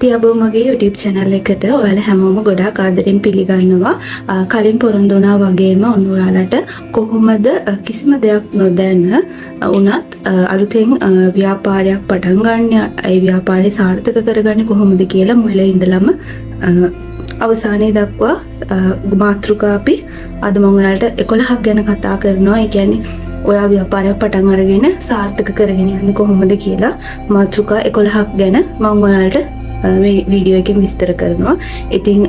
තියබෝ මගේ YouTube channel එකට ඔයාලා හැමෝම ගොඩාක් ආදරෙන් පිළිගන්නවා. කලින් පොරොන්දු වුණා වගේම ඔයාලට කොහොමද කිසිම දෙයක් නොදැන උනත් අලුතෙන් ව්‍යාපාරයක් පටන් ගන්න, ඒ ව්‍යාපාරය සාර්ථක කරගන්නේ කොහොමද කියලා මුලින් ඉඳලම අවසානයේ දක්වා මාතෘකා අපි අද මම ඔයාලට 11ක් ගැන කතා කරනවා. ඒ කියන්නේ ඔයා ව්‍යාපාරයක් පටන් අරගෙන සාර්ථක කරගෙන යන්නේ කොහොමද කියලා මාතෘකා 11ක් ගැන මම ඔයාලට මේ වීඩියෝ එකෙන් විස්තර කරනවා. ඉතින්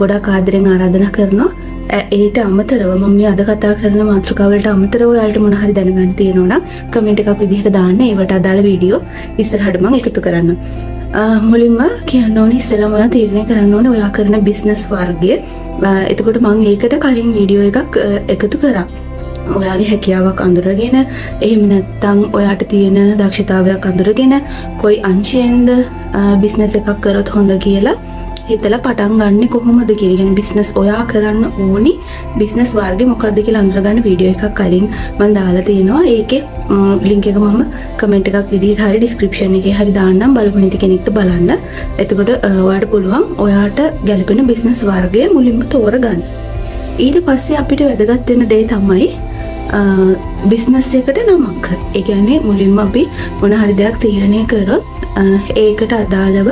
ගොඩාක් ආදරෙන් ආරාධනා කරනවා. ඒට අමතරව මම මේ අද කතා කරන මාතෘකාවලට අමතරව ඔයාලට මොන හරි දැනගන්න තියෙනවා නම් කමෙන්ට් එකක් විදිහට දාන්න. ඒවට අදාළ වීඩියෝ ඉස්සරහට මම එකතු කරන්නම්. මුලින්ම කියන්න ඕනේ ඉස්සෙල්ලාම ඔයා තීරණය කරන්න ඕනේ ඔයා කරන බිස්නස් වර්ගය. එතකොට මම ඒකට කලින් වීඩියෝ එකක් එකතු කරා. ඔයාගේ හැකියාවක් අඳුරගෙන එහෙම නැත්නම් ඔයාට තියෙන දක්ෂතාවයක් අඳුරගෙන කොයි අංශයෙන්ද බිස්නස් එකක් කරොත් හොඳ කියලා හිතලා පටන් ගන්න කොහොමද කියන බිස්නස් ඔයා කරන්න ඕනි බිස්නස් වර්ගය මොකක්ද කියලා අඳුරගන්න වීඩියෝ එකක් කලින් මම දාලා තියෙනවා. ඒකේ ලින්ක් එක මම කමෙන්ට් එකක් විදිහට හරි ඩිස්ක්‍රිප්ෂන් එකේ හරි දාන්නම්. බලපු නැති කෙනෙක්ට බලන්න. එතකොට ඔයාට පුළුවන් ඔයාට ගැළපෙන බිස්නස් වර්ගය මුලින්ම තෝරගන්න. ඊට පස්සේ අපිට වැදගත් වෙන දේ තමයි බිස්නස් එකට නමක්. ඒ කියන්නේ මුලින්ම අපි මොන හරි දෙයක් තීරණය කරොත් ඒකට අදාළව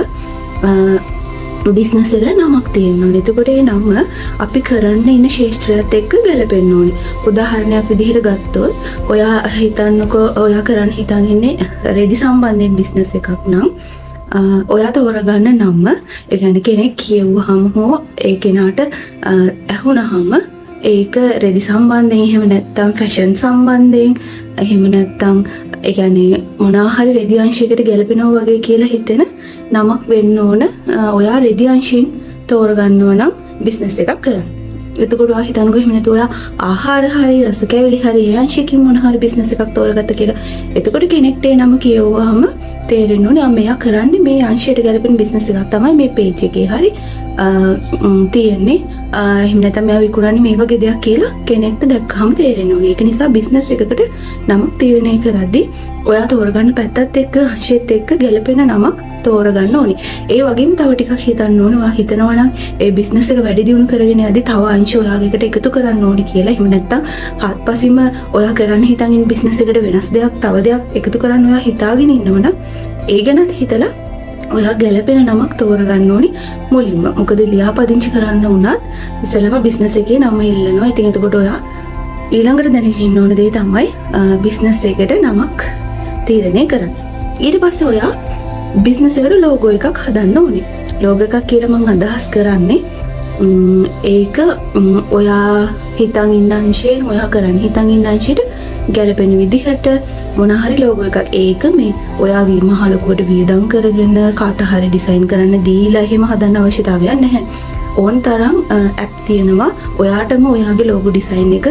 බිස්නස් එකට නමක් තියෙන්න ඕනේ. එතකොට ඒ නම අපි කරන්න ඉන්න ශාස්ත්‍රයත් එක්ක ගැලපෙන්න ඕනේ. උදාහරණයක් විදිහට ගත්තොත් ඔයා හිතන්නකෝ ඔයා කරන්න හිතන් ඉන්නේ රෙදි සම්බන්ධයෙන් බිස්නස් එකක් නම් ඔයා තෝරගන්න නම ඒ කියන්නේ කෙනෙක් කියවුවාම හෝ ඒ කෙනාට ඇහුණාම ඒක රෙදි සම්බන්ධයෙන් එහෙම නැත්නම් ෆැෂන් සම්බන්ධයෙන් එහෙම නැත්නම් ඒ කියන්නේ මොනවා හරි රෙදි අංශයකට ගැලපෙනවා වගේ කියලා හිතෙන නමක් වෙන්න ඕන. ඔයා රෙදි අංශයෙන් තෝරගන්නවා නම් බිස්නස් එකක් කරන්න. එතකොට ඔයා හිතන්නකෝ එහෙම නැතු ඔයා ආහාර හරි රස කැවිලි හරි ඒ අංශයකින් මොන හරි බිස්නස් එකක් තෝරගත්ත කියලා. එතකොට කෙනෙක්ට ඒ නම කියවුවාම තේරෙන්න ඕනේ මෙයා කරන්නේ මේ අංශයට ගැලපෙන බිස්නස් එකක් තමයි මේ පේජ් එකේ හරි තියෙන්නේ. එහෙම නැත්නම් මෙයා විකුණන්නේ මේ වගේ දෙයක් කියලා කෙනෙක්ට දැක්කම තේරෙන්න ඕනේ. ඒක නිසා බිස්නස් එකකට නමක් තීරණය කරද්දී ඔයා තෝරගන්න පැත්තත් එක්ක අංශෙත් එක්ක ගැලපෙන නමක් තෝරගන්න ඕනේ. ඒ වගේම තව ටිකක් හිතන්න ඕනේ. ඔයා හිතනවා නම් ඒ බිස්නස් එක වැඩි දියුණු කරගෙන යද්දී තව අංශ ඔයාගේකට එකතු කරන්න ඕනේ කියලා. එහෙම නැත්නම් හත්පසින්ම ඔයා කරන්න හිතන් ඉන්න බිස්නස් එකට වෙනස් දෙයක් තව දෙයක් එකතු කරන්න ඔයා හිතාගෙන ඉන්නවනම් ඒ ගැනත් හිතලා ඔයා ගැලපෙන නමක් තෝරගන්න ඕනේ මුලින්ම. මොකද ලියාපදිංචි කරන්න වුණත් ඉස්සෙල්ලාම බිස්නස් එකේ නම ඉල්ලනවා. ඉතින් එතකොට ඔයා ඊළඟට දැනගෙන ඉන්න ඕන දේ තමයි බිස්නස් එකට නමක් තීරණය කරන්න. ඊට පස්සේ ඔයා බිස්නස් එකට ලෝගෝ එකක් හදන්න ඕනේ. ලෝගෝ එකක් කියලා මම අදහස් කරන්නේ ඒක ඔයා හිතන් ඉන්න අංශයෙන් ඔයා කරන්න හිතන් ඉන්න අංශයට ගැලපෙන විදිහට මොන හරි ලෝගෝ එකක්. ඒක මේ ඔයා මහලකුවට වියදම් කරගෙන කාට හරි ඩිසයින් කරන්න දීලා එහෙම හදන්න අවශ්‍යතාවයක් නැහැ. ඕන තරම් ඇප් තියෙනවා. ඔයාටම ඔයාගේ ලෝගෝ ඩිසයින් එක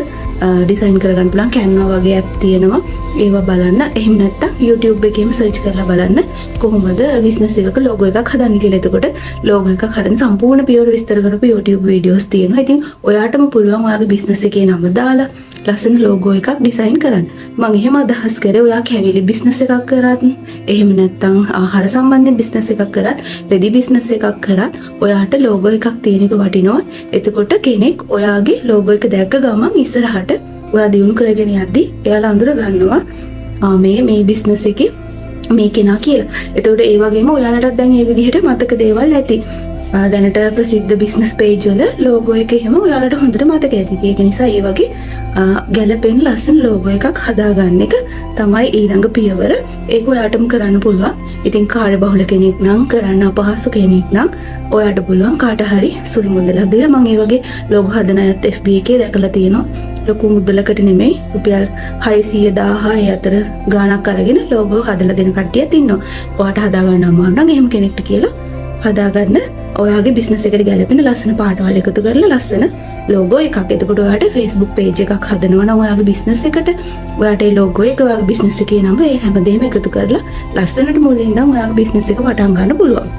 ඩිසයින් කරගන්න පුළුවන් Canva වගේ ඇප් තියෙනවා. ඒවා බලන්න. එහෙම නැත්නම් YouTube එකේම සර්ච් කරලා බලන්න කොහොමද බිස්නස් එකක ලෝගෝ එකක් හදන්නේ කියලා. එතකොට ලෝගෝ එකක් හදන්න සම්පූර්ණ පියවර විස්තර කරපු YouTube වීඩියෝස් තියෙනවා. ඉතින් ඔයාටම පුළුවන් ඔයාගේ බිස්නස් එකේ නම දාලා ලස්සන ලෝගෝ එකක් ඩිසයින් කරන්න. මම එහෙම අදහස් කරේ ඔයා කැවිලි බිස්නස් එකක් කරත් එහෙම නැත්නම් ආහාර සම්බන්ධයෙන් බිස්නස් එකක් කරත් රෙදි බිස්නස් එකක් කරත් ඔයාට ලෝගෝ එකක් තියෙන එක වටිනවා. එතකොට කෙනෙක් ඔයාගේ ලෝගෝ එක දැක්ක ගමන් ඉස්සරහට ඔයා දියුණු කරගෙන යද්දී එයාලා අඳුර ගන්නවා මේ බිස්නස් එකේ මේ කෙනා කියලා. එතකොට ඒ වගේම ඔයාලටත් දැන් මේ විදිහට මතක දේවල් ඇති. දැනට ප්‍රසිද්ධ බිස්නස් පේජ් වල ලෝගෝ එක එහෙම ඔයාලට හොඳට මතක ඇති. ඒක නිසා ඒ වගේ ගැලපෙන ලස්සන ලෝගෝ එකක් හදාගන්න එක තමයි ඊළඟ පියවර. ඒක ඔයාටම කරන්න පුළුවන්. ඉතින් කාර්යබහුල කෙනෙක් නම් කරන්න අපහසු කෙනෙක් නම් ඔයාට පුළුවන් කාට හරි සුළු මුදලක් දීලා මම ඒ වගේ ලෝගෝ හදන අයත් FB එකේ දැකලා තියෙනවා. ලොකු මුදලකට නෙමෙයි රුපියල් 600,000 අතර ගාණක් අරගෙන ලෝගෝ හදලා දෙන කට්ටියත් ඉන්නවා. ඔයාට හදාගන්න අමාරු නම් එහෙම කෙනෙක්ට කියලා හදාගන්න ඔයාගේ බිස්නස් එකට ගැලපෙන ලස්සන පාටවල් එකතු කරලා ලස්සන ලෝගෝ එකක්. එතකොට ඔයාට Facebook page එකක් හදනවා නම් ඔයාගේ බිස්නස් එකට ඔයාට ඒ ලෝගෝ එක ඔයාගේ බිස්නස් එකේ නම ඒ හැමදේම එකතු කරලා ලස්සනට මුලින් ඉඳන් ඔයාගේ බිස්නස් එක පටන් ගන්න පුළුවන්.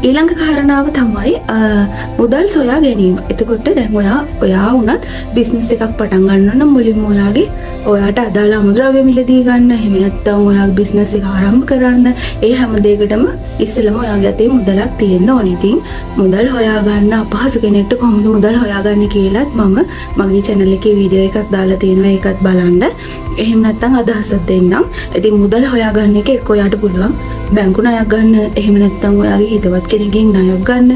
ඊළඟ කාරණාව තමයි මුදල් සොයා ගැනීම. එතකොට දැන් ඔයා වුණත් බිස්නස් එකක් පටන් ගන්න නම් මුලින්ම ඔයාට අදාළ අමුද්‍රව්‍ය මිලදී ගන්න. එහෙම නැත්නම් ඔයාගේ බිස්නස් එක ආරම්භ කරන්න ඒ හැම දෙයකටම ඉස්සෙල්ලම ඔයාගේ අතේ මුදලක් තියෙන්න ඕනේ. ඉතින් මුදල් හොයාගන්න අපහසු කෙනෙක්ට කොහොමද මුදල් හොයාගන්නේ කියලාත් මම මගේ channel එකේ වීඩියෝ එකක් දාලා තියෙනවා. ඒකත් බලන්න. එහෙම නැත්නම් අදහසක් දෙන්නම්. ඉතින් මුදල් හොයාගන්න එක එක්ක ඔයාට පුළුවන් බැංකු ණයක් ගන්න. එහෙම නැත්නම් ඔයාගේ හිතවත් කෙනෙක්ගෙන් ණයක් ගන්න.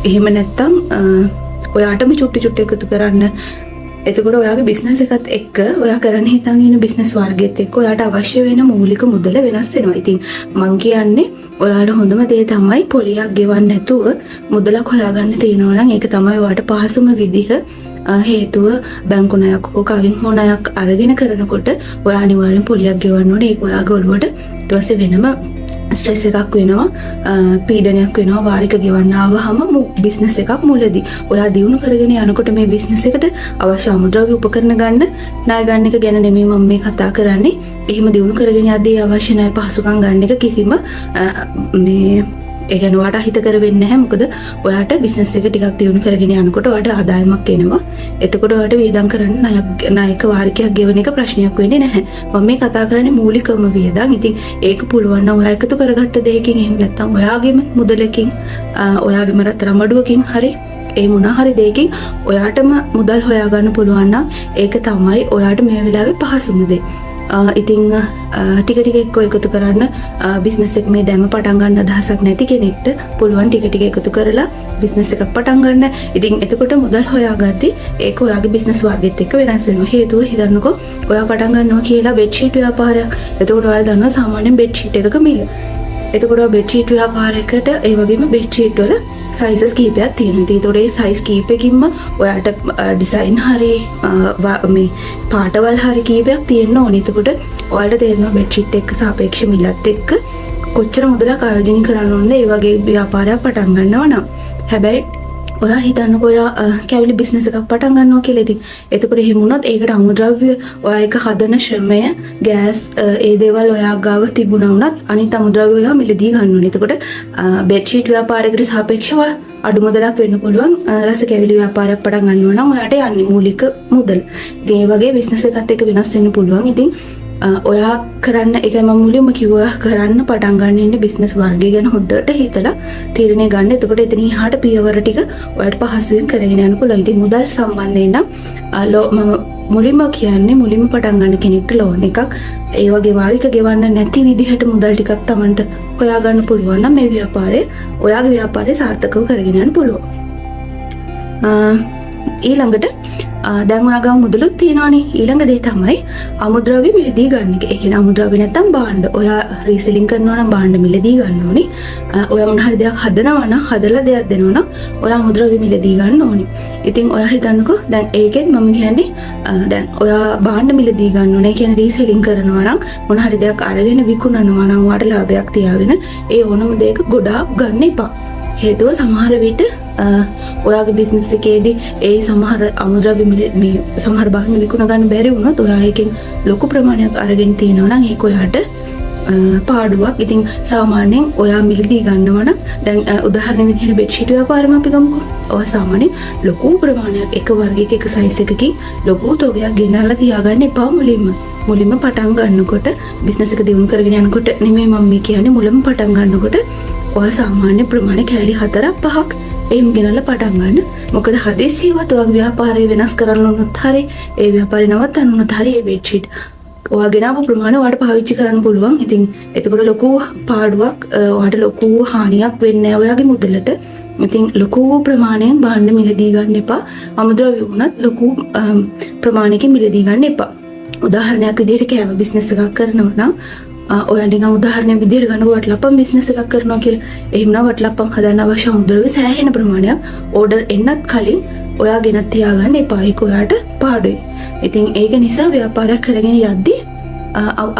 එහෙම නැත්නම් ඔයාටම චුට්ටි එකතු කරන්න. එතකොට ඔයාගේ බිස්නස් එකත් එක්ක ඔයා කරන්න හිතන් ඉන්න බිස්නස් වර්ගයත් එක්ක ඔයාට අවශ්‍ය වෙන මූලික මුදල වෙනස් වෙනවා. ඉතින් මං කියන්නේ ඔයාට හොඳම දේ තමයි පොලියක් ගෙවන්න නැතුව මුදලක් හොයාගන්න තියෙනවා නම් ඒක තමයි ඔයාට පහසුම විදිහ. හේතුව බැංකු ණයක් හෝ කවින් හෝ ණයක් අරගෙන කරනකොට ඔයා අනිවාර්යෙන් පොලියක් ගෙවන්න ඕනේ. ඒක ඔයාගේ ඔළුවට ඊට පස්සේ වෙනම ස්ට්‍රෙස් එකක් වෙනවා, පීඩනයක් වෙනවා. වාරික ගෙවන්න ආවහම බිස්නස් එකක් මුලදී ඔයා දියුණු කරගෙන යනකොට මේ බිස්නස් එකට අවශ්‍ය අමුද්‍රව්‍ය උපකරණ ගන්න, ණය ගන්න එක ගැන නෙමෙයි මම මේ කතා කරන්නේ. එහෙම දියුණු කරගෙන යද්දී අවශ්‍ය ණය පහසුකම් ගන්න එක කිසිම මේ ඒ කියන්නේ ඔයාට හිත කර වෙන්නේ නැහැ. මොකද ඔයාට බිස්නස් එක ටිකක් දියුණු කරගෙන යනකොට ඔයාට ආදායමක් එනවා. එතකොට ඔයාට වියදම් කරන්න ණයක වාරිකයක් ගෙවන එක ප්‍රශ්නයක් වෙන්නේ නැහැ. මම මේ කතා කරන්නේ මූලිකම වියදම්. ඉතින් ඒක පුළුවන් නම් ඔයා එකතු කරගත්ත දෙයකින් එහෙම නැත්නම් ඔයාගේම මුදලකින් ඔයාගේම රත්තරන් මඩුවකින් හරි ඒ මොන හරි දෙයකින් ඔයාටම මුදල් හොයාගන්න පුළුවන් නම් ඒක තමයි ඔයාට මේ වෙලාවේ පහසුම දේ. ඉතින් ටික එක්ක එකතු කරන්න බිස්නස් එක මේ දැම පටන් ගන්න අදහසක් නැති කෙනෙක්ට පුළුවන් ටික එකතු කරලා බිස්නස් එකක් පටන් ගන්න. ඉතින් එතකොට මුදල් හොයාගත්තී ඒක ඔයාගේ බිස්නස් වර්ගයත් එක්ක වෙනස් වෙනවා. හේතුව හිතන්නකෝ ඔයා පටන් ගන්නවා කියලා බෙඩ්ෂීට් ව්‍යාපාරයක්. එතකොට ඔයාලා දන්නවා සාමාන්‍යයෙන් බෙඩ්ෂීට් එකක මිල. එතකොට බෙඩ්ෂීට් ව්‍යාපාරයකට ඒ වගේම බෙඩ්ෂීට් වල සයිසස් කීපයක් තියෙනවා. ඒතකොට ඒ සයිස් කීපකින්ම ඔයාට ඩිසයින් හරි මේ පාටවල් හරි කීපයක් තියෙන්න ඕනේ. එතකොට ඔයාලට තේරෙනවා බෙඩ්ෂීට් එක්ක සාපේක්ෂ මිලත් එක්ක කොච්චර මුදලක් ආයෝජනය කරන්න ඕනද ඒ වගේ ව්‍යාපාරයක් පටන් ගන්නවා නම්. හැබැයි ඔයා හිතන්නකෝ ඔයා කැවිලි බිස්නස් එකක් පටන් ගන්නවා කියලා. ඉතින් එතකොට එහෙම වුණත් ඒකට අමුද්‍රව්‍ය ඔයා එක හදන ශ්‍රමය, ගෑස් ඒ දේවල් ඔයා ගාව තිබුණා වුණත් අනිත් අමුද්‍රව්‍ය ඔයා මිලදී ගන්න ඕනේ. එතකොට බෙඩ්ෂීට් ව්‍යාපාරයකට සාපේක්ෂව අඩු මුදලක් වෙන්න පුළුවන්. රස කැවිලි ව්‍යාපාරයක් පටන් ගන්නවා නම් ඔයාට යන්නේ මූලික මුදල්. ඉතින් ඒ වගේ බිස්නස් එකත් එක්ක වෙනස් වෙන්න පුළුවන්. ඉතින් ඔයා කරන්න එකයි මම මුලින්ම කිව්වා කරන්න පටන් ගන්න ඉන්නේ බිස්නස් වර්ගය ගැන හොඳට හිතලා තීරණය ගන්න. එතකොට එතනින් එහාට පියවර ටික ඔයාලට පහසුවෙන් කරගෙන යන්න පුළුවන්. ඉතින් මුදල් සම්බන්ධයෙන් නම් මම මුලින්ම කියන්නේ මුලින්ම පටන් ගන්න කෙනෙක්ට ලෝන් එකක් ඒ වගේ වාරික ගෙවන්න නැති විදිහට මුදල් ටිකක් Tamanට හොයාගන්න පුළුවන් නම් මේ ව්‍යාපාරය ඔයාගේ ව්යාපාරය සාර්ථකව කරගෙන යන්න පුළුවන්. ඊළඟට දැන් ඔයාගාව මුදලුත් තියෙනවානේ. ඊළඟ දේ තමයි අමුද්‍රව්‍ය මිලදී ගන්න එක. ඒ කියන්නේ අමුද්‍රව්‍ය නැත්තම් භාණ්ඩ. ඔයා රීසෙලින් කරනවා නම් භාණ්ඩ මිලදී ගන්න ඕනේ. ඔයා මොන හරි දෙයක් හදනවා නම් හදලා දෙයක් දෙනවා නම් ඔයා අමුද්‍රව්‍ය මිලදී ගන්න ඕනේ. ඉතින් ඔයා හිතන්නකෝ දැන් ඒකෙත් මම කියන්නේ දැන් ඔයා භාණ්ඩ මිලදී ගන්න ඕනේ. ඒ කියන්නේ රීසෙලින් කරනවා නම් මොන හරි දෙයක් අරගෙන විකුණනවා නම් ඔයාට ලාභයක් තියාගෙන ඒ ඕනම දෙයක ගොඩාක් ගන්න එපා. හේතුව සමහර විට ඔයාගේ බිස්නස් එකේදී ඒ සමහර අමුද්‍රව්‍ය මේ සමහර භාණ්ඩ විකුණ ගන්න බැරි වුණොත් ඔයා එකෙන් ලොකු ප්‍රමාණයක් අරගෙන තියෙනවා නම් ඒක ඔයාට පාඩුවක්. ඉතින් සාමාන්‍යයෙන් ඔයා මිලදී ගන්නවා නම් දැන් උදාහරණ විදිහට බෙඩ්ෂීට් ව්‍යාපාරෙම අපි ගමුකෝ. ඔයා සාමාන්‍යයෙන් ලොකු ප්‍රමාණයක් එක වර්ගයක එක සයිස් එකකින් ලොකු තොගයක් ගෙනල්ලා තියාගන්න එපා මුලින්ම පටන් ගන්නකොට බිස්නස් එක දියුණු කරගෙන යනකොට නෙමෙයි මම මේ කියන්නේ මුලින්ම පටන් ගන්නකොට ඔයා සාමාන්‍ය ප්‍රමාණය කැලි 4-5ක් එහෙම ගෙනල්ලා පටන් ගන්න. මොකද හදිස්සියවත් ඔයාගේ ව්‍යාපාරය වෙනස් කරන්න උනොත් හරි ඒ ව්‍යාපාරය නවත්තන්න උනොත් හරි ඒ බෙඩ්ෂීට් ඔයා ගෙනාවු ප්‍රමාණය ඔයාට පාවිච්චි කරන්න පුළුවන්. ඉතින් එතකොට ලොකු පාඩුවක් ඔයාට ලොකු හානියක් වෙන්නේ නැහැ ඔයාගේ මුදලට. ඉතින් ලොකු ප්‍රමාණයෙන් භාණ්ඩ මිලදී ගන්න එපා. අමුද්‍රව්‍ය වුණත් ලොකු ප්‍රමාණයකින් මිලදී ගන්න එපා. උදාහරණයක් විදිහට කෑම බිස්නස් එකක් කරනවා නම් ඔයා නිකන් උදාහරණයක් විදිහට ගන්න වටලප්පම් බිස්නස් එකක් කරනවා කියලා. එහෙමනම් වටලප්පම් හදන්න අවශ්‍ය අමුද්‍රව්‍ය සෑහෙන ප්‍රමාණයක් ඕඩර් එන්නත් කලින් ඔයා ගෙනත් තියාගන්න එපා. ඒක ඔයාට පාඩුයි. ඉතින් ඒක නිසා ව්‍යාපාරයක් කරගෙන යද්දී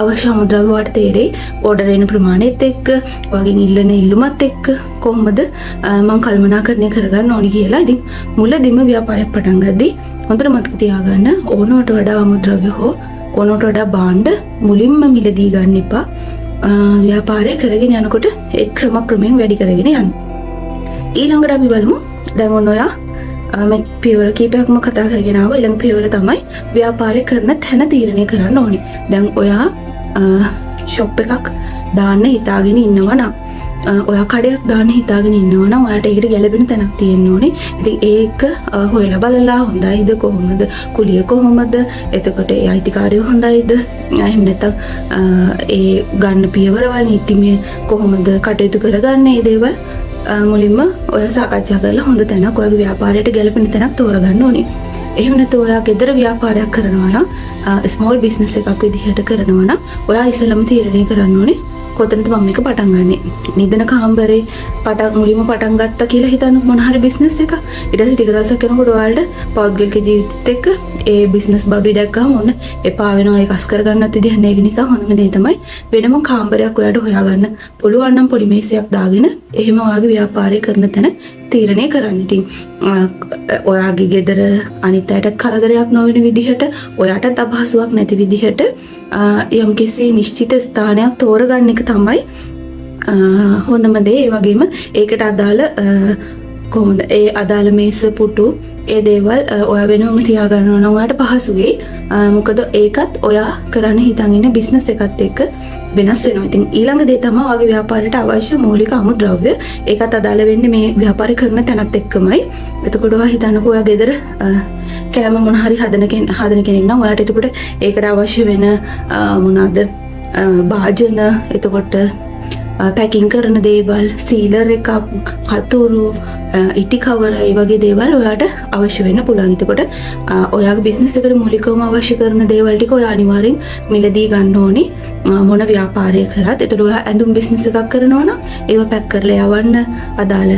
අවශ්‍ය අමුද්‍රව්‍ය වලට තේරෙයි ඕඩර් එන ප්‍රමාණයත් එක්ක ඔයගෙන් ඉල්ලන ඉල්ලුමත් එක්ක කොහොමද මම කල්පනාකරණය කරගන්න ඕනි කියලා. ඉතින් මුලදීම ව්‍යාපාරයක් පටන් ගද්දී හොඳට මතක තියාගන්න ඕනවට වඩා අමුද්‍රව්‍ය හෝ ඕනවට වඩා භාණ්ඩ මුලින්ම මිලදී ගන්න එපා. ව්‍යාපාරය කරගෙන යනකොට ඒ ක්‍රමයෙන් වැඩි කරගෙන යන්න. ඊළඟට අපි බලමු දැන් ඔන්න ඔයා මේ පියවර කීපයක්ම කතා කරගෙන ආවා. ඊළඟ පියවර තමයි ව්‍යාපාරය කරන තැන තීරණය කරන්න ඕනේ. දැන් ඔයා ෂොප් එකක් දාන්න හිතාගෙන ඉන්නවා නම් ඔයා කඩයක් දාන්න හිතාගෙන ඉන්නවා නම් ඔයාට ඒකට ගැළපෙන තැනක් තියෙන්න ඕනේ. ඉතින් ඒක හොයලා බලලා හොඳයිද කොහොමද කුලිය කොහොමද එතකොට ඒ අයිතිකාරයෝ හොඳයිද එහෙම නැත්නම් ඒ ගන්න පියවරවල් නීතිමය කොහොමද කටයුතු කරගන්නේ මේ දේවල් මුලින්ම ඔයා සාකච්ඡා කරලා හොඳ තැනක් ඔයාගේ ව්‍යාපාරයට ගැළපෙන තැනක් තෝරගන්න ඕනේ. එහෙම නැත්නම් ඔයා ගෙදර ව්‍යාපාරයක් කරනවා නම් ස්මෝල් බිස්නස් එකක් විදිහට කරනවා නම් ඔයා ඉස්සෙල්ලම තීරණය කරන්න ඕනේ කොතනද මම මේක පටන් ගන්නෙ. නිදන කාමරේ මුලින්ම පටන් ගත්තා කියලා හිතන්න මොන හරි බිස්නස් එකක්. ඊට පස්සේ ටික දවසක් යනකොට ඔයාලට පෞද්ගලික ජීවිතෙත් එක්ක ඒ බිස්නස් බඩුවේ දැක්කම ඔන්න එපා වෙනවා ඒක අස් කරගන්නත් විදිහ නැහැ. ඒ නිසා හොඳම දේ තමයි වෙනම කාමරයක් ඔයාලට හොයාගන්න පුළුවන් නම් පොඩි මේසයක් දාගෙන එහෙම ඔයාගේ ව්‍යාපාරය කරන තැන තීරණය කරන්න. ඉතින් ඔයාගේ ගෙදර අනිත් අයට කරදරයක් නොවන විදිහට ඔයාටත් අපහසුාවක් නැති විදිහට යම්කිසි නිශ්චිත ස්ථානයක් තෝරගන්න එක තමයි හොඳම දේ. ඒ වගේම ඒකට අදාළ කොහොමද ඒ අදාළ මේස පුටු ඒ දේවල් ඔයා වෙනම තියාගන්නවා නම් ඔයාට පහසු වෙයි. මොකද ඒකත් ඔයා කරන්න හිතන් ඉන්න බිස්නස් එකත් එක්ක වෙනස් වෙනවා. ඉතින් ඊළඟ දේ තමයි ඔයාගේ ව්‍යාපාරයට අවශ්‍ය මූලික අමුද්‍රව්‍ය. ඒකත් අදාළ වෙන්නේ මේ ව්‍යාපාරය කරන තැනත් එක්කමයි. එතකොට ඔයා හිතන්නකෝ ඔයා ගෙදර කෑම මොන හරි හදන කෙනෙක් නම් ඔයාට එතකොට ඒකට අවශ්‍ය වෙන මොනවාද භාජන එතකොට පැකින් කරන දේවල් සීලර් එකක් කතුරු ඉටි කවර ඒ වගේ දේවල් ඔයාට අවශ්‍ය වෙන්න පුළුවන්. එතකොට ඔයාගේ බිස්නස් එකට මූලිකවම අවශ්‍ය කරන දේවල් ටික ඔයා අනිවාර්යෙන් මිලදී ගන්න ඕනේ මොන ව්‍යාපාරය කරත්. එතකොට ඔයා ඇඳුම් බිස්නස් එකක් කරනවා නම් ඒව පැක් කරලා යවන්න අදාළ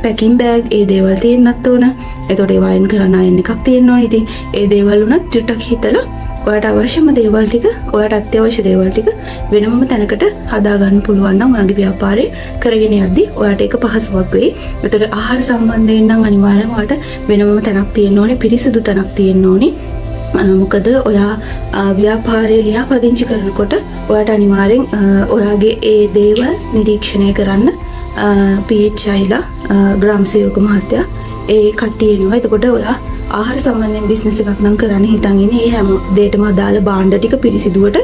පැකින් බෑග් ඒ දේවල් තියෙන්නත් ඕන. එතකොට ඒව අයන් කරන්න අයන් එකක් තියෙන්න ඕනේ. ඉතින් ඒ දේවල් උනත් චුට්ටක් හිතලා ඔයාට අවශ්‍යම දේවල් ටික ඔයාට අත්‍යවශ්‍ය දේවල් ටික වෙනමම තැනකට හදා ගන්න පුළුවන් නම් ඔයාගේ ව්‍යාපාරය කරගෙන යද්දී ඔයාට ඒක පහසුවක් වෙයි. ඒතකොට ආහාර සම්බන්ධයෙන් නම් අනිවාර්යයෙන්ම ඔයාට වෙනමම තැනක් තියෙන්න ඕනේ, පිරිසිදු තැනක් තියෙන්න ඕනේ. මොකද ඔයා ව්‍යාපාරය ලියාපදිංචි කරනකොට ඔයාට අනිවාර්යෙන් ඔයාගේ ඒ දේවල් නිරීක්ෂණය කරන්න PHIලා ග්‍රාම සේවක මහත්තයා ඒ කට්ටිය එනවා. එතකොට ඔයා ආහාර සම්බන්ධයෙන් බිස්නස් එකක් නම් කරන්න හිතන් ඉන්නේ ඒ හැම දෙයකම අදාළ භාණ්ඩ ටික පිරිසිදුවට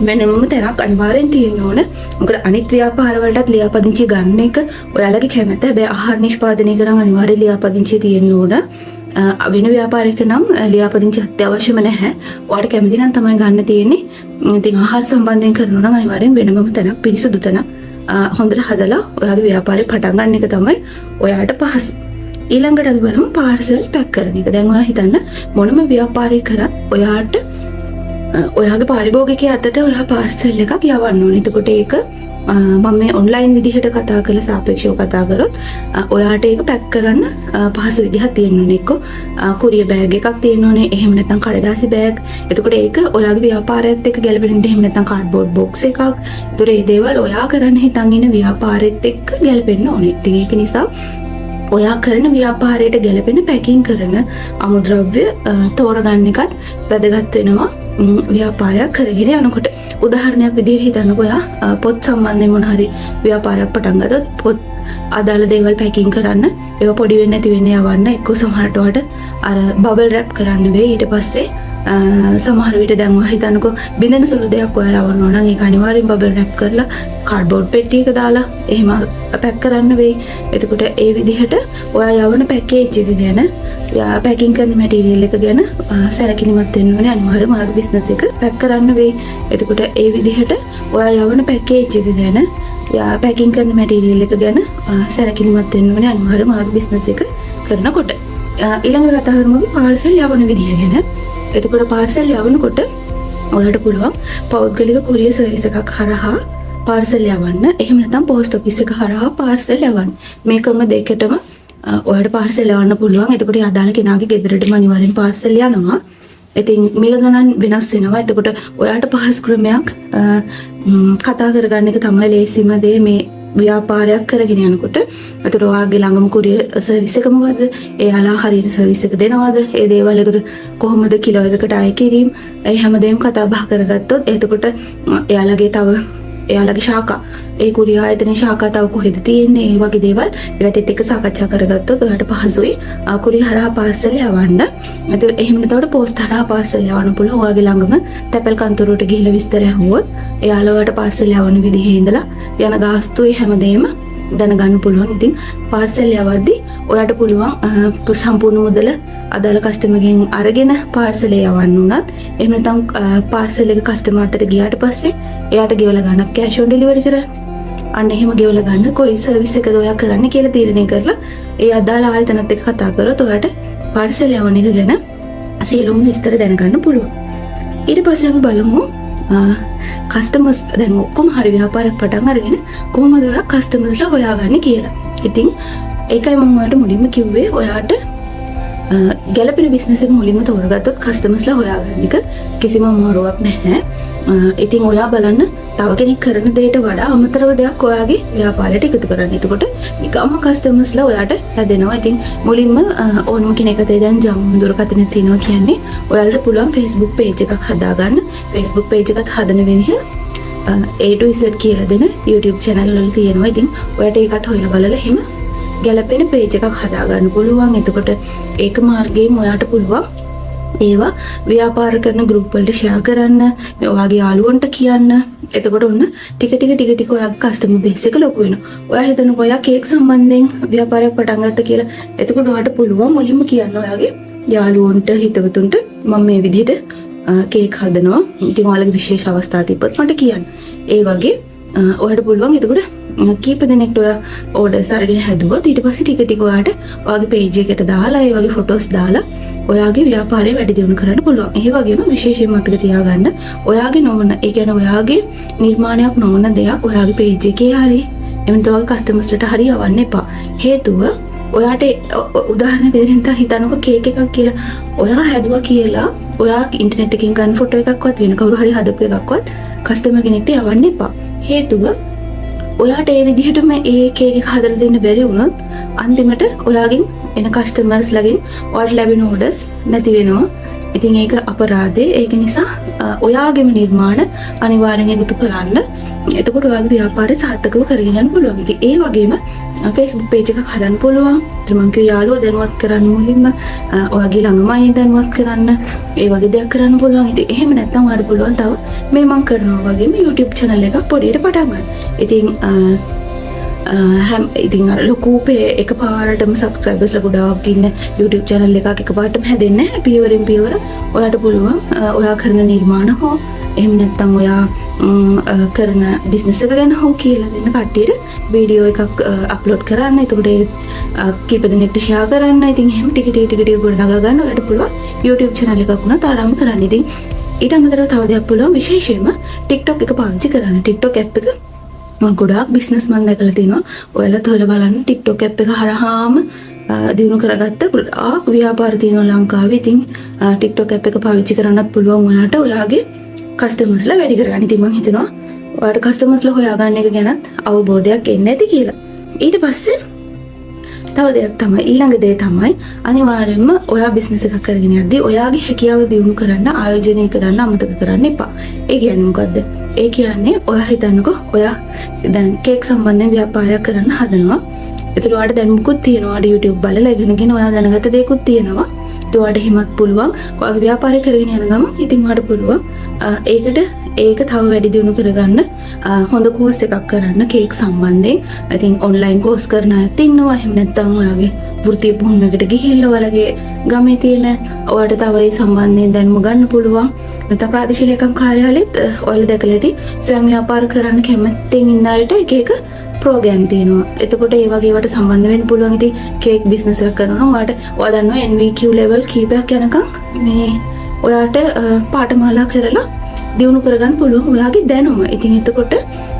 වෙනමම තැනක් අනිවාර්යෙන් තියෙන්න ඕන. මොකද අනිත් ව්‍යාපාර වලටත් ලියාපදිංචි ගන්න එක ඔයාලගේ කැමැත්ත. හැබැයි ආහාර නිෂ්පාදනය කරන අනිවාර්යෙන් ලියාපදිංචි තියෙන්න ඕන. වෙන ව්‍යාපාරයක නම් ලියාපදිංචි අත්‍යවශ්‍යම නැහැ. ඔයාලට කැමති නම් තමයි ගන්න තියෙන්නේ. ඉතින් ආහාර සම්බන්ධයෙන් කරනවා නම් අනිවාර්යෙන් වෙනමම තැනක් පිරිසිදු තැනක් හොඳට හදලා ඔයාගේ ව්‍යාපාරය පටන් ගන්න එක තමයි ඔයාට පහසු. ඊළඟට අපි බලමු පාර්සල් පැක් කරන එක. දැන් ඔයා හිතන්න මොනම ව්‍යාපාරයක් කරත් ඔයාට ඔයාගේ පාරිභෝගිකය අතට ඔයා පාර්සල් එකක් යවන්න ඕනේ. එතකොට ඒක මම මේ ඔන්ලයින් විදිහට කතා කරලා සාපේක්ෂව කතා කරොත් ඔයාට ඒක පැක් කරන්න පහසු විදිහක් තියෙන්න ඕනේ. එක්ක කුරියර් බෑග් එකක් තියෙන්න ඕනේ. එහෙම නැත්නම් කඩදාසි බෑග්. එතකොට ඒක ඔයාගේ ව්‍යාපාරයත් එක්ක ගැලපෙන්න එහෙම නැත්නම් කාඩ්බෝඩ් බොක්ස් එකක්. ඒතර මේ දේවල් ඔයා කරන්න හිතන් ඉන්න ව්‍යාපාරෙත් එක්ක ගැලපෙන්න ඕනේ. ඉතින් ඒක නිසා ඔයා කරන ව්‍යාපාරයට ගැලපෙන පැකින් කරන අමුද්‍රව්‍ය තෝරගන්න එකත් වැදගත් වෙනවා ව්‍යාපාරයක් කරගෙන යනකොට. උදාහරණයක් විදිහට හිතන්නකෝ ඔයා පොත් සම්බන්ධයෙන් මොන හරි ව්‍යාපාරයක් පටන් ගත්තොත් පොත් අදාළ දේවල් පැකින් කරන්න ඒක පොඩි වෙන්න නැති වෙන්න යවන්න එක්ක සමහරට වලට අර බබල් රැප් කරන්න වෙයි. ඊට පස්සේ සමහර විට දැන් ඔයා හිතන්නකෝ බින්දෙන සුළු දෙයක් ඔයා යවනවා නම් ඒක අනිවාර්යෙන් බබල් රැප් කරලා කාඩ්බෝඩ් පෙට්ටියක දාලා එහෙම පැක් කරන්න වෙයි. එතකොට ඒ විදිහට ඔයා යවන පැකේජ් එක ගැන පැකින් කරන මැටීරියල් එක ගැන සැලකිලිමත් වෙන්න ඕනේ. අනිවාර්යයෙන්ම ඔයාගේ බිස්නස් එක පැක් කරන්න වෙයි. එතකොට ඒ විදිහට ඔයා යවන පැකේජ් එක ගැන පැකින් කරන මැටීරියල් එක ගැන සැලකිලිමත් වෙන්න ඕනේ. අනිවාර්යයෙන්ම ඔයාගේ බිස්නස් එක කරනකොට. ඊළඟට කතා කරමු අපි පාර්සල් යවන විදිහ ගැන. එතකොට පාර්සල් යවනකොට ඔයාලට පුළුවන් පෞද්ගලික කුරියර් සර්විස් එකක් හරහා පාර්සල් යවන්න. එහෙම නැත්නම් පෝස්ට් ඔෆිස් එක හරහා පාර්සල් යවන්න. මේ ක්‍රම දෙකටම ඔයාලට පාර්සල් යවන්න පුළුවන්. එතකොට අදාළ කෙනාගේ ගෙදරටම අනිවාර්යෙන් පාර්සල් යනවා. ඉතින් මිල ගණන් වෙනස් වෙනවා. එතකොට ඔයාලට පහසු ක්‍රමයක් කතා කරගන්න එක තමයි ලේසිම දේ මේ ව්‍යාපාරයක් කරගෙන යනකොට. එතකොට ඔයාගේ ළඟම කුරියර් සර්විස් එක මොකද්ද? එයාලා හරියට සර්විස් එක දෙනවද? ඒ දේවල් එතකොට කොහොමද කිලෝ එකකට අය කිරීම? ඒ හැමදේම කතා බහ කරගත්තොත් එතකොට එයාලගේ තව එයාලගේ ශාඛා ඒ කුරිය ආයතනයේ ශාඛා තව කොහෙද තියෙන්නේ ඒ වගේ දේවල් ඒකට එක්ක සාකච්ඡා කරගත්තොත් ඔයාලට පහසුයි කුරිය හරහා පාර්සල් යවන්න. එතකොට එහෙම නැතකොට පෝස්ට් හරහා පාර්සල් යවන්න පුළුවන්. ඔයාගේ ළඟම තැපැල් කන්තරුවට ගිහිල්ලා විස්තර අහුවොත් එයාලා ඔයාලට පාර්සල් යවන්න විදිහේ ඉඳලා යන ගාස්තුයි හැමදේම දැනගන්න පුළුවන්. ඉතින් පාර්සල් යවද්දි ඔයාලට පුළුවන් සම්පූර්ණ මුදල අදාළ කස්ටමර්ගෙන් අරගෙන පාර්සලේ යවන්න උනත් එහෙම නැත්නම් පාර්සල් එක කස්ටමර් අතට ගියාට පස්සේ එයාට ගෙවලා ගන්න කැෂ් ඔන් ඩෙලිවරි කරන්න. අන්න එහෙම ගෙවලා ගන්න කොයි සර්විස් එකද ඔයා කරන්න කියලා තීරණය කරලා ඒ අදාළ ආයතනත් එක්ක කතා කරලා ඔයාට පාර්සල් යවන එක ගැන සියලුම විස්තර දැනගන්න පුළුවන්. ඊට පස්සේ අපි බලමු කස්ටමර්ස් දැන් ඔක්කොම හරි ව්‍යාපාරයක් පටන් අරගෙන කොහොමද ඔයා කස්ටමර්ස්ලා හොයාගන්නේ කියලා. ඉතින් ඒකයි මම ඔයාලට මුලින්ම කිව්වේ ඔයාට ගැළපෙන බිස්නස් එක මුලින්ම තෝරගත්තොත් කස්ටමර්ස්ලා හොයාගන්න එක කිසිම අමාරුවක් නැහැ. ඉතින් ඔයා බලන්න තව කෙනෙක් කරන දෙයට වඩා අමතරව දෙයක් ඔයාගේ ව්‍යාපාරයට එකතු කරන්න. එතකොට නිකම්ම කස්ටමර්ස්ලා ඔයාට හැදෙනවා. ඉතින් මුලින්ම ඕනම කෙනෙක්ට දැන් ජම්ම දුරකථනයක් තියෙනවා කියන්නේ ඔයාලට පුළුවන් Facebook page එකක් හදාගන්න. Facebook page එකත් හදන විදිහ A to Z කියලා දෙන YouTube channel වල තියෙනවා. ඉතින් ඔයාට ඒකත් හොයලා බලලා එහෙම ගැළපෙන page එකක් හදාගන්න පුළුවන්. එතකොට ඒක මාර්ගයෙන් ඔයාට පුළුවන් ඒවා ව්‍යාපාර කරන ගෲප් වලට ෂෙයා කරන්න, ඔයාගේ යාළුවන්ට කියන්න. එතකොට ඔන්න ටික ඔයාගේ කස්ටමර් බේස් එක ලොකු වෙනවා. ඔයා හිතනකො ඔයා කේක් සම්බන්ධයෙන් ව්‍යාපාරයක් පටන් ගත්ත කියලා. එතකොට ඔයාට පුළුවන් මුලින්ම කියන්න ඔයාගේ යාළුවන්ට, හිතවතුන්ට මම මේ විදිහට කේක් හදනවා. ඉතින් ඔයාලගේ විශේෂ අවස්ථා තිබ්බත් මට කියන්න. ඒ වගේ ඔයාට පුළුවන් එතකොට කීප දෙනෙක්ට ඔයා ඕඩර්ස් අරගෙන හැදුවොත් ඊට පස්සේ ටික ඔයාට ඔයාගේ පේජ් එකට දාලා ඒ වගේ ෆොටෝස් දාලා ඔයාගේ ව්‍යාපාරය වැඩි දියුණු කරන්න පුළුවන්. ඒ වගේම විශේෂයෙන් මතක තියාගන්න ඔයාගේ නොවන, ඒ කියන්නේ ඔයාගේ නිර්මාණයක් නොවන දෙයක් ඔයාගේ පේජ් එකේ හරි එමෙන්න ඔයාගේ කස්ටමර්ස්ලට හරි යවන්න එපා. හේතුව ඔයාට උදාහරණයක් විදිහට හිතන්නකො කේක් එකක් කියලා ඔයා හැදුවා කියලා ඔයා ඉන්ටර්නෙට් එකකින් ගන්න ෆොටෝ එකක්වත් වෙන කවුරු හරි හදපු එකක්වත් කස්ටමර් කෙනෙක්ට යවන්න එපා. හේතුව ඔයාට ඒ විදිහටම ඒ කේක් එක හදලා දෙන්න බැරි වුණොත් අන්තිමට ඔයාගෙන් එන කස්ටමර්ස් ලගෙන් ඔයාට ලැබෙන ඕඩර්ස් නැති වෙනවා. ඉතින් ඒක අපරාධේ. ඒක නිසා ඔයාගේම නිර්මාණ අනිවාර්යෙන් එකතු කරන්න. එතකොට ඔයාගේ ව්‍යාපාරය සාර්ථකව කරගෙන යන්න පුළුවන්. ඉතින් ඒ වගේම Facebook page එකක් හදන්න පුළුවන්. ඊට මම කිය යාළුවෝ දැනුවත් කරන්න මුලින්ම ඔයාගේ ළඟම අය දැනුවත් කරන්න. ඒ වගේ දෙයක් කරන්න පුළුවන්. ඉතින් එහෙම නැත්නම් ඔයාලට පුළුවන් තව මේ මම කරනවා වගේම YouTube channel එකක් පොඩියට පටන් ගන්න. ඉතින් ඉතින් අර ලොකු එකපාරටම සබ්ස්ක්‍රයිබර්ස්ලා ගොඩාක් ඉන්න YouTube channel එකක් එකපාරටම හැදෙන්නේ නැහැ. පියවරෙන් පියවර ඔයාට පුළුවන් ඔයා කරන නිර්මාණ හෝ එහෙම නැත්නම් ඔයා කරන බිස්නස් එක ගැන හෝ කියලා දෙන්න කට්ටියට වීඩියෝ එකක් අප්ලෝඩ් කරන්න. එතකොට ඒ කීප දෙනෙක්ට ෂෙයා කරන්න. ඉතින් එහෙම ටික ගොඩනගා ගන්න ඔයාට පුළුවන් YouTube channel එකක් වුණත් ආරම්භ කරන්න. ඉතින් ඊට අමතරව තව දෙයක් පුළුවන් විශේෂයෙන්ම TikTok එක පාවිච්චි කරන්න. TikTok app එක මම ගොඩාක් බිස්නස් මන් දැකලා තිනවා. ඔයාලත් හොයලා බලන්න TikTok app එක හරහාම දිනු කරගත්ත ගොඩාක් ව්‍යාපාර තියෙනවා ලංකාවේ. ඉතින් TikTok app එක පාවිච්චි කරන්නත් පුළුවන් ඔයාට ඔයාගේ කස්ටමර්ස්ලා වැඩි කරගන්න. ඉතින් මම හිතනවා ඔයාට කස්ටමර්ස්ලා හොයාගන්න එක ගැනත් අවබෝධයක් එන්නේ නැති කියලා. ඊට පස්සේ තව දෙයක් තමයි ඊළඟ දේ තමයි අනිවාර්යයෙන්ම ඔයා බිස්නස් එකක් කරගෙන යද්දී ඔයාගේ හැකියාව දියුණු කරන්න ආයෝජනය කරන්න අමතක කරන්න එපා. ඒ කියන්නේ මොකද්ද? ඒ කියන්නේ ඔයා හිතන්නකෝ ඔයා දැන් කේක් සම්බන්ධයෙන් ව්‍යාපාරයක් කරන්න හදනවා. ඒතර ඔයාට දැන් මුකුත් තියෙනවා YouTube බලලා ඉගෙනගෙන ඔයා දැනගත දේකුත් තියෙනවා. ඔයාට හිමත් පුළුවන් ඔයාගේ ව්‍යාපාරය කරගෙන යන ගමන් ඉතින් ඔයාට පුළුවන් ඒක තව වැඩි දියුණු කරගන්න හොඳ කෝස් එකක් කරන්න කේක් සම්බන්ධයෙන්. ඉතින් ඔන්ලයින් කෝස් කරන අයත් ඉන්නවා. එහෙම නැත්නම් ඔයාගේ වෘත්තීය පුහුණුවකට ගිහිල්ලා ඔයාලගේ ගමේ තියෙන ඔයාට තව ඒ සම්බන්ධයෙන් දැනුම ගන්න පුළුවන්. නැත්නම් ප්‍රාදේශීය ලේකම් කාර්යාලෙත් ඔයාලා දැකලා ඇති ස්වයං ව්‍යාපාර කරන්න කැමැත්තෙන් ඉන්න අයට එක ප්‍රෝග්‍රෑම් තියෙනවා. එතකොට ඒ වගේ ඒවට සම්බන්ධ වෙන්න පුළුවන්. ඉතින් කේක් බිස්නස් එකක් කරනවා නම් ඔයාලා දන්නවා NVQ level කීපයක් යනකම් මේ ඔයාට පාඨමාලා කරලා දියුණු කරගන්න පුළුවන් ඔයාගේ දැනුම. ඉතින් එතකොට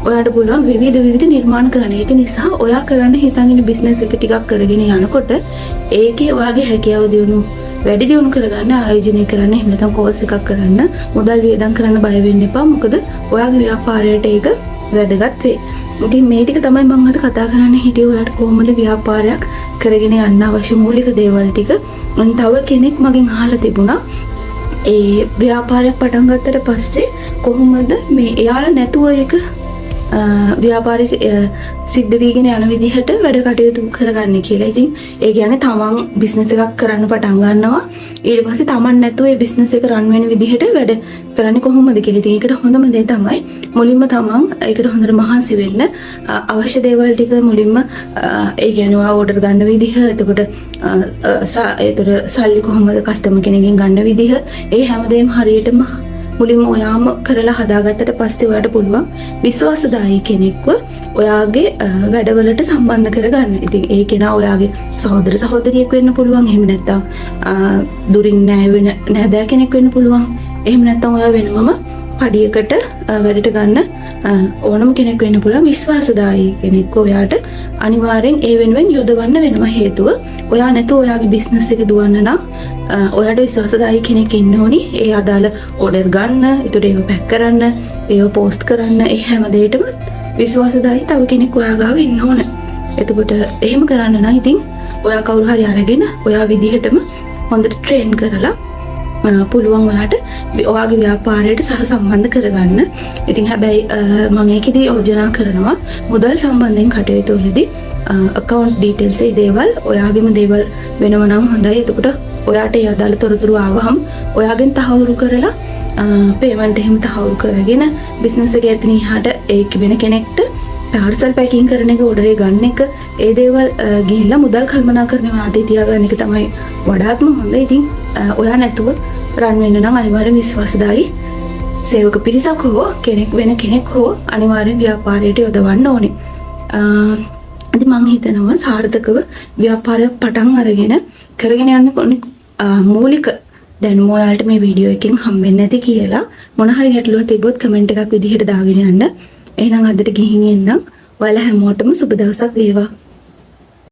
ඔයාට පුළුවන් විවිධ නිර්මාණ කරන්න. ඒක නිසා ඔයා කරන්න හිතන් ඉන්න බිස්නස් එක ටිකක් කරගෙන යනකොට ඒකේ ඔයාගේ හැකියාව වැඩි දියුණු කරගන්න ආයෝජනය කරන්න. එහෙම නැත්නම් කෝස් එකක් කරන්න මුදල් වියදම් කරන්න බය වෙන්න එපා. මොකද ඔයාගේ ව්‍යාපාරයට ඒක වැදගත් වෙයි. ඉතින් මේ ටික තමයි මම අද කතා කරන්න හිටියේ. ඔයාට කොහොමද ව්‍යාපාරයක් කරගෙන යන්න අවශ්‍ය මූලික දේවල් ටික. මම තව කෙනෙක් මගෙන් අහලා තිබුණා ඒ ව්‍යාපාරයක් පටන් ගත්තට පස්සේ කොහොමද මේ එයාලා නැතුව ඒක ව්‍යාපාරික සිද්ධ වීගෙන යන විදිහට වැඩ කටයුතු කරගන්න කියලා. ඉතින් ඒ කියන්නේ තමන් බිස්නස් එකක් කරන්න පටන් ගන්නවා. ඊට පස්සේ තමන් නැතුව ඒ බිස්නස් එක රන් වෙන විදිහට වැඩ කරන්නේ කොහොමද කියලා. ඉතින් ඒකට හොඳම දේ තමයි මුලින්ම තමන් ඒකට හොඳට මහන්සි වෙන්න. අවශ්‍ය දේවල් ටික මුලින්ම ඒ කියන්නේ ඕඩර් ගන්න විදිහ, එතකොට සල්ලි කොහොමද කස්ටමර් කෙනෙක්ගෙන් ගන්න විදිහ, ඒ හැමදේම හරියටම මුලින්ම ඔයාම කරලා හදාගත්තට පස්සේ ඔයාට පුළුවන් විශ්වාසදායී කෙනෙක්ව ඔයාගේ වැඩවලට සම්බන්ධ කරගන්න. ඉතින් ඒ කෙනා ඔයාගේ සහෝදර සහෝදරියෙක් වෙන්න පුළුවන්. එහෙම නැත්නම් දුරින් නෑදෑ කෙනෙක් වෙන්න පුළුවන්. එහෙම නැත්නම් ඔයා වෙනමම පඩියකට වැඩට ගන්න ඕනම කෙනෙක් වෙන්න පුළුවන්. විශ්වාසදායී කෙනෙක් ඔයාට අනිවාර්යෙන් ඒ වෙනුවෙන් යොදවන්න වෙනවා. හේතුව ඔයා නැතුව ඔයාගේ බිස්නස් එක දුවන්න නම් ඔයාට විශ්වාසදායී කෙනෙක් ඉන්න ඕනි. ඒ අදාළ ඕඩර් ගන්න, ඒකට ඒව පැක් කරන්න, ඒව පෝස්ට් කරන්න, ඒ හැම දෙයකටම විශ්වාසදායී තව කෙනෙක් ඔයා ගාව ඉන්න ඕන. එතකොට එහෙම කරන්න නම් ඉතින් ඔයා කවුරු හරි අරගෙන ඔයා විදිහටම හොඳට ට්‍රේන් කරලා පුළුවන් ඔයාට ඔයාගේ ව්‍යාපාරයට සහසම්බන්ධ කරගන්න. ඉතින් හැබැයි මම ඒකෙදී යෝජනා කරනවා මුදල් සම්බන්ධයෙන් කටයුතු වලදී account details ඒ දේවල් ඔයාගේම දේවල් වෙනව නම් හොඳයි. එතකොට ඔයාට ඒ අදාළ තොරතුරු ආවහම ඔයාගෙන් තහවුරු කරලා පේමන්ට් එහෙම තහවුරු කරගෙන බිස්නස් එක එතන ඉහාට ඒක වෙන කෙනෙක්ට පාර්සල් පැකින් කරන එක, ඕඩර් එක ගන්න එක, ඒ දේවල් ගිහිල්ලා මුදල් කල්පනාකරන වාදේ තියාගන්න එක තමයි වඩාත්ම හොඳ. ඉතින් ඔයා නැතුව රන් වෙන්න නම් අනිවාර්යෙන් විශ්වාසදායී සේවක පිරිසක් හෝ කෙනෙක් වෙන කෙනෙක් හෝ අනිවාර්යෙන් ව්‍යාපාරයට යොදවන්න ඕනේ. ඉතින් මම හිතනවා සාර්ථකව ව්‍යාපාරයක් පටන් අරගෙන කරගෙන යන්න මූලික දැනුම ඔයාලට මේ වීඩියෝ එකෙන් හම්බෙන්නේ නැති කියලා මොන හරි ගැටලුවක් තිබ්බොත් කමෙන්ට් එකක් විදිහට දාගෙන යන්න. එහෙනම් අදට ගිහින් එන්නම්. ඔයාලා හැමෝටම සුබ දවසක් වේවා.